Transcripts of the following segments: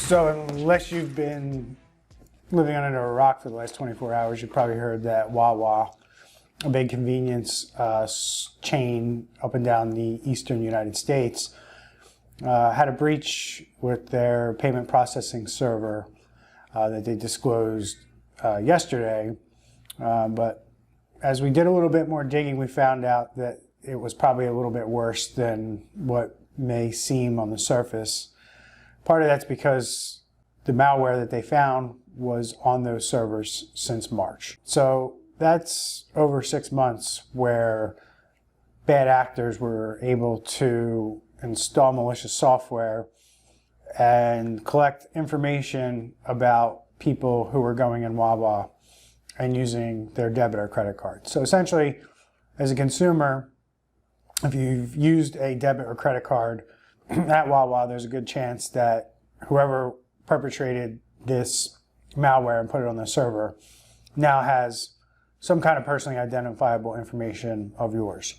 So unless you've been living under a rock for the last 24 hours, you've probably heard that WaWa, a big convenience chain up and down the eastern United States, had a breach with their payment processing server that they disclosed yesterday. But as we did a little bit more digging, we found out that it was probably a little bit worse than what may seem on the surface. Part of that's because the malware that they found was on those servers since March. So that's over 6 months where bad actors were able to install malicious software and collect information about people who were going in WaWa and using their debit or credit card. So essentially, as a consumer, if you've used a debit or credit card at WaWa, there's a good chance that whoever perpetrated this malware and put it on the server now has some kind of personally identifiable information of yours.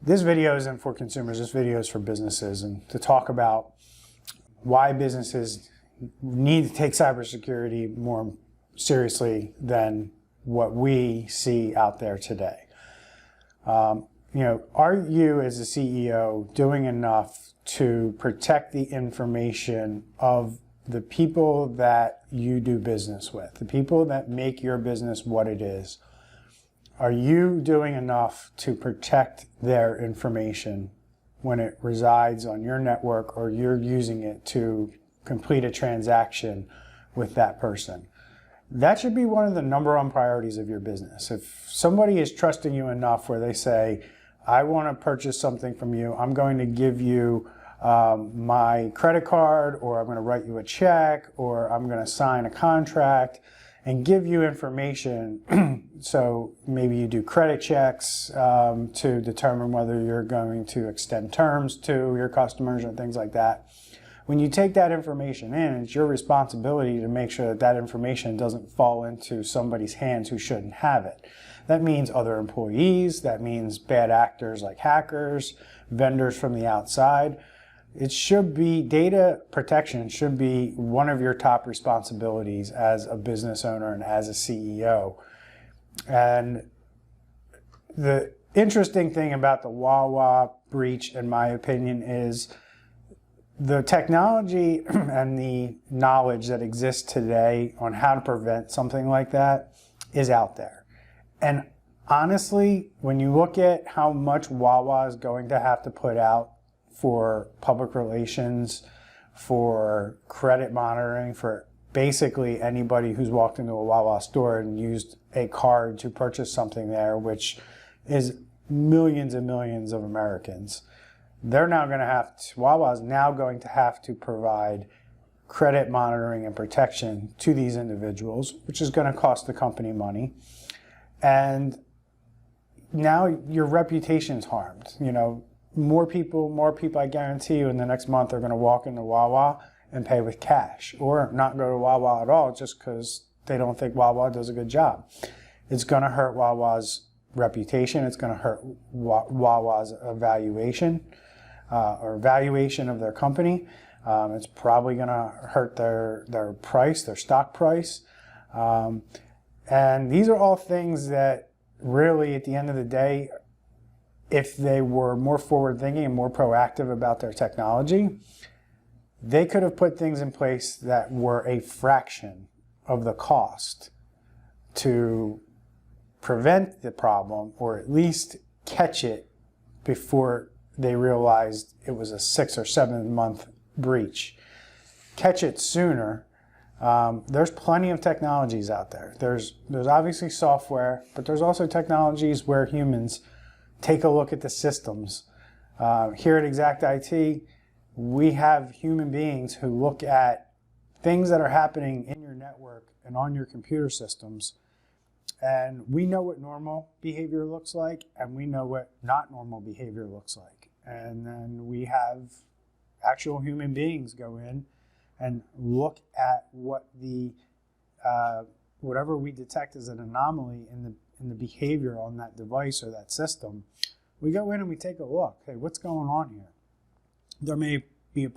This video isn't for consumers, this video is for businesses, and to talk about why businesses need to take cybersecurity more seriously than what we see out there today. Are you as a CEO doing enough to protect the information of the people that you do business with, the people that make your business what it is? Are you doing enough to protect their information when it resides on your network or you're using it to complete a transaction with that person? That should be one of the #1 priorities of your business. If somebody is trusting you enough where they say, I want to purchase something from you, I'm going to give you my credit card, or I'm going to write you a check, or I'm going to sign a contract and give you information. So maybe you do credit checks to determine whether you're going to extend terms to your customers or things like that. When you take that information in, it's your responsibility to make sure that that information doesn't fall into somebody's hands who shouldn't have it. That means other employees, that means bad actors like hackers, vendors from the outside. It should be, data protection should be one of your top responsibilities as a business owner and as a CEO. And the interesting thing about the WaWa breach, in my opinion, is the technology and the knowledge that exists today on how to prevent something like that is out there. And honestly, when you look at how much WaWa is going to have to put out for public relations, for credit monitoring, for basically anybody who's walked into a WaWa store and used a card to purchase something there, which is millions and millions of Americans, they're now going to have to, WaWa is now going to have to provide credit monitoring and protection to these individuals, which is going to cost the company money. And now your reputation's harmed. More people, I guarantee you in the next month are going to walk into WaWa and pay with cash, or not go to WaWa at all just because they don't think WaWa does a good job. It's going to hurt WaWa's reputation. It's going to hurt WaWa's evaluation or valuation of their company. It's probably going to hurt their price, their stock price. And these are all things that really, at the end of the day, if they were more forward-thinking and more proactive about their technology, they could have put things in place that were a fraction of the cost to prevent the problem, or at least catch it before they realized it was a 6 or 7 month breach. Catch it sooner. There's plenty of technologies out there. There's obviously software, but there's also technologies where humans take a look at the systems. Here at Xact IT, we have human beings who look at things that are happening in your network and on your computer systems. And we know what normal behavior looks like, and we know what not normal behavior looks like. And then we have actual human beings go in and look at what the whatever we detect as an anomaly in the behavior on that device or that system. We go in and we take a look. Hey, what's going on here? There may be a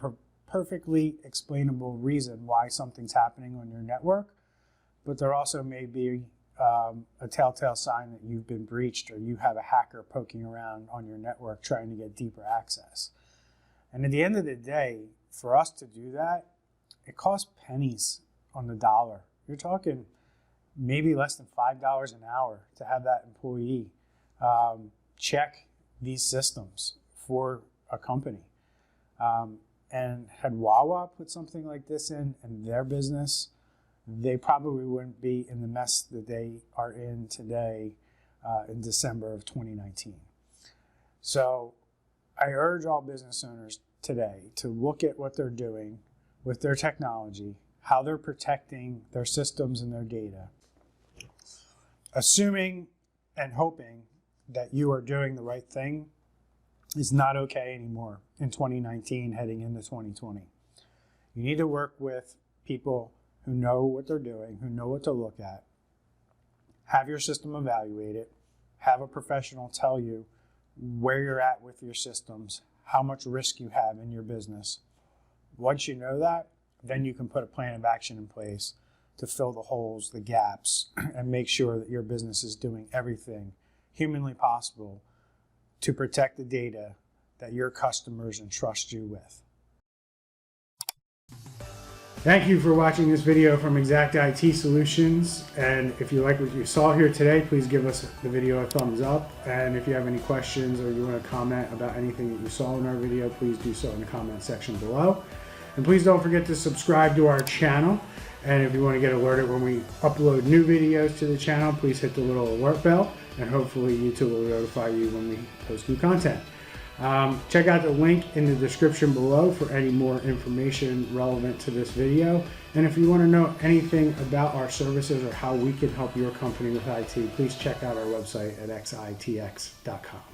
perfectly explainable reason why something's happening on your network, but there also may be a telltale sign that you've been breached or you have a hacker poking around on your network trying to get deeper access. And at the end of the day, for us to do that, it costs pennies on the dollar. You're talking maybe less than $5 an hour to have that employee check these systems for a company. And had WaWa put something like this in their business, they probably wouldn't be in the mess that they are in today in December of 2019. So I urge all business owners today to look at what they're doing with their technology, how they're protecting their systems and their data, assuming and hoping that you are doing the right thing is not okay anymore in 2019 heading into 2020. You need to work with people who know what they're doing, who know what to look at. Have your system evaluated. Have a professional tell you where you're at with your systems, how much risk you have in your business. Once you know that, then you can put a plan of action in place to fill the holes, the gaps, and make sure that your business is doing everything humanly possible to protect the data that your customers entrust you with. Thank you for watching this video from Xact IT Solutions. And if you like what you saw here today, please give us the video a thumbs up. And if you have any questions or you want to comment about anything that you saw in our video, please do so in the comment section below. And please don't forget to subscribe to our channel. And if you want to get alerted when we upload new videos to the channel, please hit the little alert bell, and hopefully YouTube will notify you when we post new content. Check out the link in the description below for any more information relevant to this video. And if you want to know anything about our services or how we can help your company with IT, please check out our website at xitx.com.